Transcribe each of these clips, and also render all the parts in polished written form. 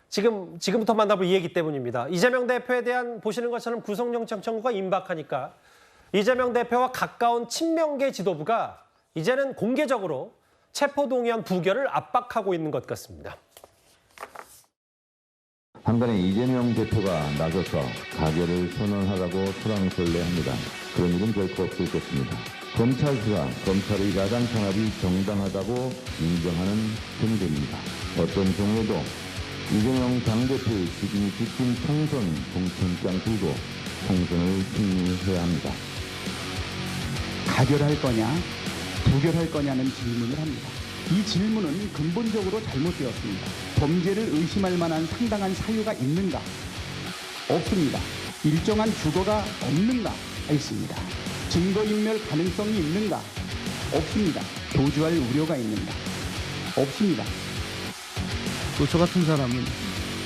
지금부터 만나볼 이야기 때문입니다. 이재명 대표에 대한 보시는 것처럼 구속영장 청구가 임박하니까 이재명 대표와 가까운 친명계 지도부가 이제는 공개적으로 체포동의안 부결을 압박하고 있는 것 같습니다. 한간에 이재명 대표가 나서서 가결을 선언하라고 소랑설레합니다. 그런 일은 결코 없을 것입니다. 검찰 수사, 검찰의 야당 탄압이 정당하다고 인정하는 분들입니다. 어떤 경우에도 이재명 당대표의 지금이 지킨 총선 공천장 들고 총선을 승리해야 합니다. 가결할 거냐, 부결할 거냐는 질문을 합니다. 이 질문은 근본적으로 잘못되었습니다. 범죄를 의심할 만한 상당한 사유가 있는가? 없습니다. 일정한 주거가 없는가? 있습니다. 증거인멸 가능성이 있는가? 없습니다. 도주할 우려가 있는가? 없습니다. 또 저 같은 사람은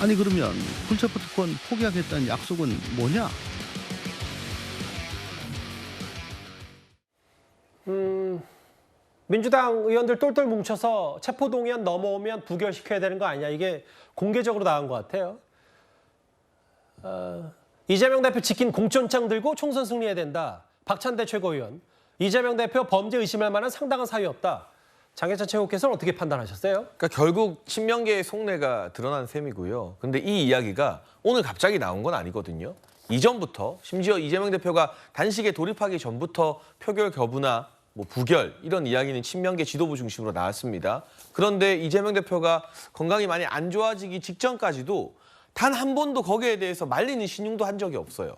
아니 그러면 불체포 특권 포기하겠다는 약속은 뭐냐? 민주당 의원들 똘똘 뭉쳐서 체포동의안 넘어오면 부결시켜야 되는 거 아니냐, 이게 공개적으로 나온 것 같아요. 이재명 대표 지킨 공천장 들고 총선 승리해야 된다. 박찬대 최고위원. 이재명 대표 범죄 의심할 만한 상당한 사유 없다. 장해찬 최고께서는 어떻게 판단하셨어요? 그러니까 결국 친명계의 속내가 드러난 셈이고요. 근데 이 이야기가 오늘 갑자기 나온 건 아니거든요. 이전부터, 심지어 이재명 대표가 단식에 돌입하기 전부터 표결 거부나 뭐 부결 이런 이야기는 친명계 지도부 중심으로 나왔습니다. 그런데 이재명 대표가 건강이 많이 안 좋아지기 직전까지도 단 한 번도 거기에 대해서 말리는 신용도 한 적이 없어요.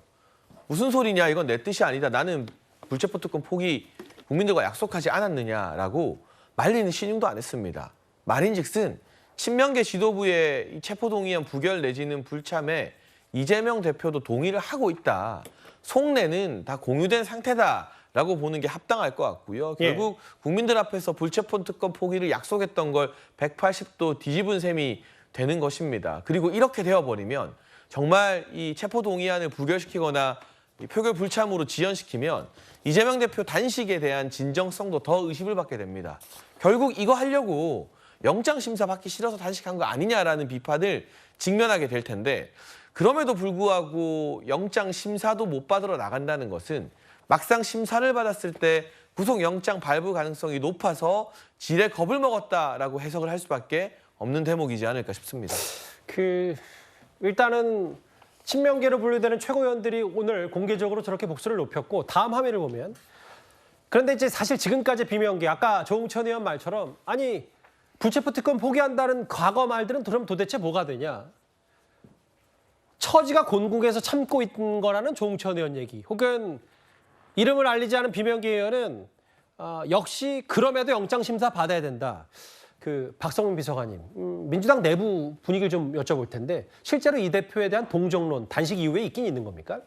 무슨 소리냐, 이건 내 뜻이 아니다. 나는 불체포 특권 포기 국민들과 약속하지 않았느냐라고 말리는 신용도 안 했습니다. 말인즉슨 친명계 지도부의 이 체포동의안 부결 내지는 불참에 이재명 대표도 동의를 하고 있다. 속내는 다 공유된 상태다라고 보는 게 합당할 것 같고요. 결국 국민들 앞에서 불체포 특권 포기를 약속했던 걸 180도 뒤집은 셈이 되는 것입니다. 그리고 이렇게 되어버리면 정말 이 체포동의안을 부결시키거나 이 표결 불참으로 지연시키면 이재명 대표 단식에 대한 진정성도 더 의심을 받게 됩니다. 결국 이거 하려고 영장심사 받기 싫어서 단식한 거 아니냐라는 비판을 직면하게 될 텐데, 그럼에도 불구하고 영장심사도 못 받으러 나간다는 것은 막상 심사를 받았을 때 구속영장 발부 가능성이 높아서 지레 겁을 먹었다라고 해석을 할 수밖에 없는 대목이지 않을까 싶습니다. 일단은 친명계로 분류되는 최고위원들이 오늘 공개적으로 저렇게 목소리를 높였고, 다음 화면을 보면, 그런데 이제 사실 지금까지 비명계, 아까 조응천 의원 말처럼 아니 불체포 특권 포기한다는 과거 말들은 그럼 도대체 뭐가 되냐? 처지가 곤궁해서 참고 있는 거라는 조응천 의원 얘기, 혹은 이름을 알리지 않은 비명계 의원은 역시 그럼에도 영장심사 받아야 된다. 박성민 비서관님, 민주당 내부 분위기를 좀 여쭤볼 텐데 실제로 이 대표에 대한 동정론, 단식 이후에 있긴 있는 겁니까?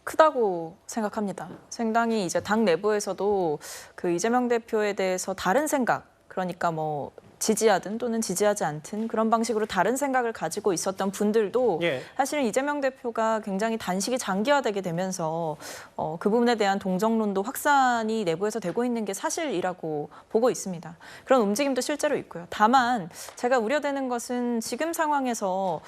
크다고 생각합니다. 상당히 이제 당 내부에서도 그 이재명 대표에 대해서 다른 생각, 그러니까 뭐 지지하든 또는 지지하지 않든 그런 방식으로 다른 생각을 가지고 있었던 분들도 사실은 이재명 대표가 굉장히 단식이 장기화되게 되면서 그 부분에 대한 동정론도 확산이 내부에서 되고 있는 게 사실이라고 보고 있습니다. 그런 움직임도 실제로 있고요. 다만 제가 우려되는 것은 지금 상황에서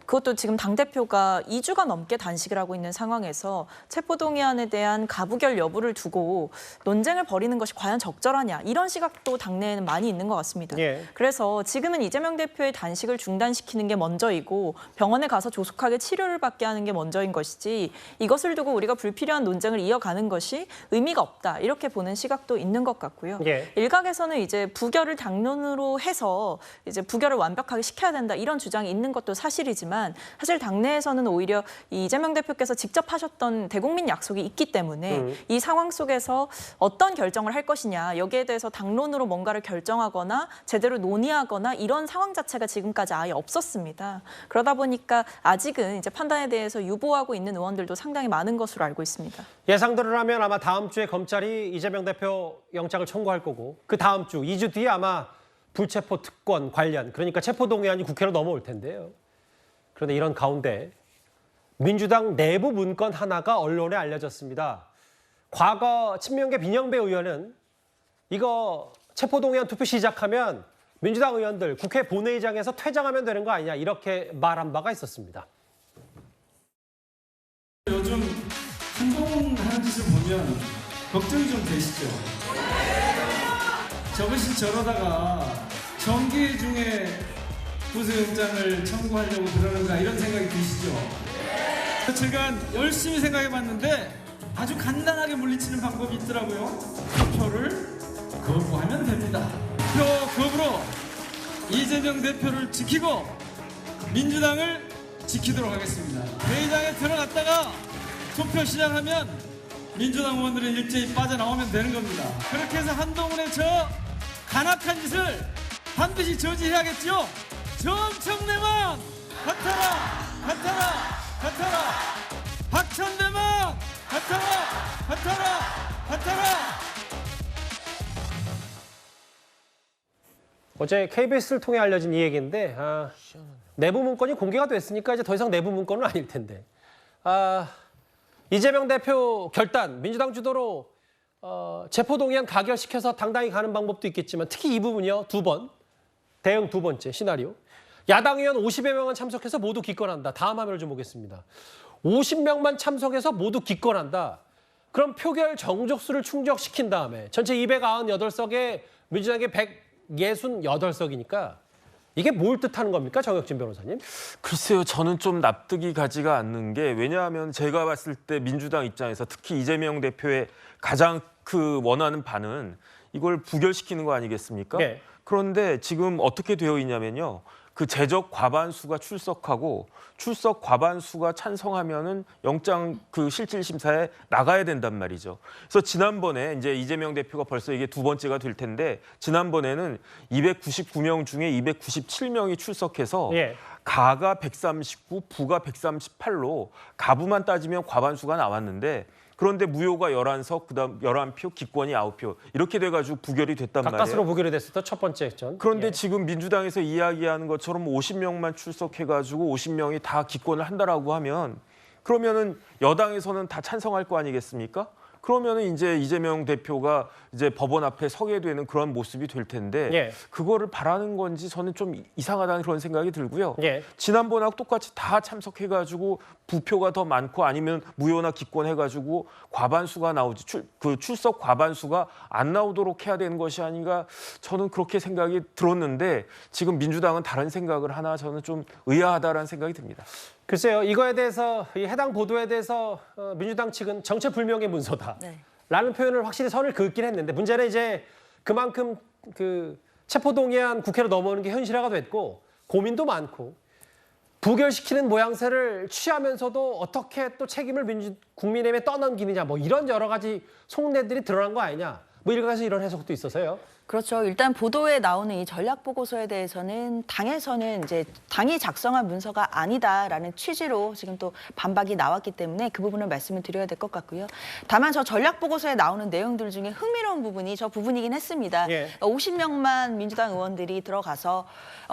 그것도 지금 당대표가 2주가 넘게 단식을 하고 있는 상황에서 체포동의안에 대한 가부결 여부를 두고 논쟁을 벌이는 것이 과연 적절하냐, 이런 시각도 당내에는 많이 있는 것 같습니다. 그래서 지금은 이재명 대표의 단식을 중단시키는 게 먼저이고 병원에 가서 조속하게 치료를 받게 하는 게 먼저인 것이지, 이것을 두고 우리가 불필요한 논쟁을 이어가는 것이 의미가 없다, 이렇게 보는 시각도 있는 것 같고요. 일각에서는 이제 부결을 당론으로 해서 이제 부결을 완벽하게 시켜야 된다, 이런 주장이 있는 것도 사실이지만, 사실 당내에서는 오히려 이재명 대표께서 직접 하셨던 대국민 약속이 있기 때문에 이 상황 속에서 어떤 결정을 할 것이냐, 여기에 대해서 당론으로 뭔가를 결정하거나 제대로 논의하거나 이런 상황 자체가 지금까지 아예 없었습니다. 그러다 보니까 아직은 이제 판단에 대해서 유보하고 있는 의원들도 상당히 많은 것으로 알고 있습니다. 예상대로라면 아마 다음 주에 검찰이 이재명 대표 영장을 청구할 거고, 그 다음 주, 2주 뒤에 아마 불체포 특권 관련, 그러니까 체포동의안이 국회로 넘어올 텐데요. 그런데 이런 가운데 민주당 내부 문건 하나가 언론에 알려졌습니다. 과거 친명계 민영배 의원은 이거 체포동의안 투표 시작하면 민주당 의원들 국회 본회의장에서 퇴장하면 되는 거 아니냐 이렇게 말한 바가 있었습니다. 요즘 한동훈하는 짓을 보면 걱정이 좀 되시죠? 저것이 저러다가 정기 중에 구속영장을 청구하려고 그러는가 이런 생각이 드시죠? 제가 열심히 생각해봤는데 아주 간단하게 물리치는 방법이 있더라고요. 표를 거부하면 됩니다. 표 거부로 이재명 대표를 지키고 민주당을 지키도록 하겠습니다. 회의장에 들어갔다가 투표 시작하면 민주당 의원들은 일제히 빠져나오면 되는 겁니다. 그렇게 해서 한동훈의 저 간악한 짓을 반드시 저지해야겠죠? 정청래만 같아라! 같아라! 같아라! 박천대만 같아라! 같아라! 같아라! 어제 KBS를 통해 알려진 이 얘기인데 내부 문건이 공개가 됐으니까 이제 더 이상 내부 문건은 아닐 텐데 이재명 대표 결단 민주당 주도로 체포동의안 가결시켜서 당당히 가는 방법도 있겠지만 특히 이 부분이요. 대응 두 번째 시나리오. 야당 의원 50여 명만 참석해서 모두 기권한다. 다음 화면을 좀 보겠습니다. 50명만 참석해서 모두 기권한다. 그럼 표결 정족수를 충족시킨 다음에 전체 298석에 민주당에 168석이니까 이게 뭘 뜻하는 겁니까? 정혁진 변호사님? 글쎄요. 저는 좀 납득이 가지가 않는 게 왜냐하면 제가 봤을 때 민주당 입장에서 특히 이재명 대표의 가장 원하는 바는 이걸 부결시키는 거 아니겠습니까? 네. 그런데 지금 어떻게 되어 있냐면요. 그 제적 과반수가 출석하고 출석 과반수가 찬성하면은 영장 실질 심사에 나가야 된단 말이죠. 그래서 지난번에 이제 이재명 대표가 벌써 이게 두 번째가 될 텐데 지난번에는 299명 중에 297명이 출석해서 예. 가가 139, 부가 138로 가부만 따지면 과반수가 나왔는데 그런데 무효가 11석, 그다음 11표, 기권이 9표 이렇게 돼가지고 부결이 됐단 말이에요. 가까스로 부결이 됐었던 첫 번째 전. 그런데 예. 지금 민주당에서 이야기하는 것처럼 50명만 출석해가지고 50명이 다 기권을 한다라고 하면 그러면은 여당에서는 다 찬성할 거 아니겠습니까? 그러면은 이제 이재명 대표가 이제 법원 앞에 서게 되는 그런 모습이 될 텐데 예. 그거를 바라는 건지 저는 좀 이상하다는 그런 생각이 들고요. 예. 지난번하고 똑같이 다 참석해가지고 부표가 더 많고 아니면 무효나 기권해가지고 과반수가 나오지 출석 과반수가 안 나오도록 해야 되는 것이 아닌가 저는 그렇게 생각이 들었는데 지금 민주당은 다른 생각을 하나 저는 좀 의아하다라는 생각이 듭니다. 글쎄요. 이거에 대해서 이 해당 보도에 대해서 민주당 측은 정체불명의 문서다. 네. 라는 표현을 확실히 선을 긋긴 했는데 문제는 이제 그만큼 체포동의안 국회로 넘어오는 게 현실화가 됐고 고민도 많고 부결시키는 모양새를 취하면서도 어떻게 또 책임을 국민의힘에 떠넘기느냐 뭐 이런 여러 가지 속내들이 드러난 거 아니냐 뭐 이래서 이런 해석도 있어서요. 그렇죠. 일단 보도에 나오는 이 전략 보고서에 대해서는 당에서는 이제 당이 작성한 문서가 아니다라는 취지로 지금 또 반박이 나왔기 때문에 그 부분을 말씀을 드려야 될 것 같고요. 다만 저 전략 보고서에 나오는 내용들 중에 흥미로운 부분이 저 부분이긴 했습니다. 예. 50명만 민주당 의원들이 들어가서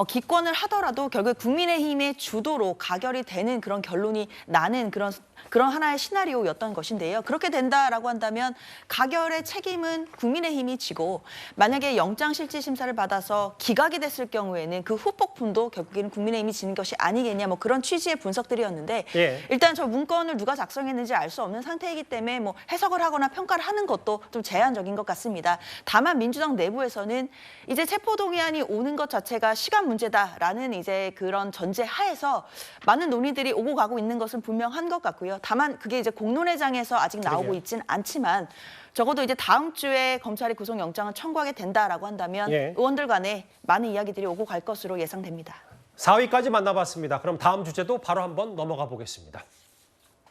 기권을 하더라도 결국 국민의힘의 주도로 가결이 되는 그런 결론이 나는 그런 하나의 시나리오였던 것인데요. 그렇게 된다라고 한다면 가결의 책임은 국민의힘이 지고 만약에 영장실질심사를 받아서 기각이 됐을 경우에는 그 후폭풍도 결국에는 국민의힘이 지는 것이 아니겠냐 뭐 그런 취지의 분석들이었는데 예. 일단 저 문건을 누가 작성했는지 알 수 없는 상태이기 때문에 뭐 해석을 하거나 평가를 하는 것도 좀 제한적인 것 같습니다. 다만 민주당 내부에서는 이제 체포동의안이 오는 것 자체가 시간 문제다라는 이제 그런 전제 하에서 많은 논의들이 오고 가고 있는 것은 분명한 것 같고요. 다만 그게 이제 공론회장에서 아직 나오고 있진 않지만 적어도 이제 다음 주에 검찰이 구속영장을 청구하게 된다라고 한다면 예. 의원들 간에 많은 이야기들이 오고 갈 것으로 예상됩니다. 4위까지 만나봤습니다. 그럼 다음 주제도 바로 한번 넘어가 보겠습니다.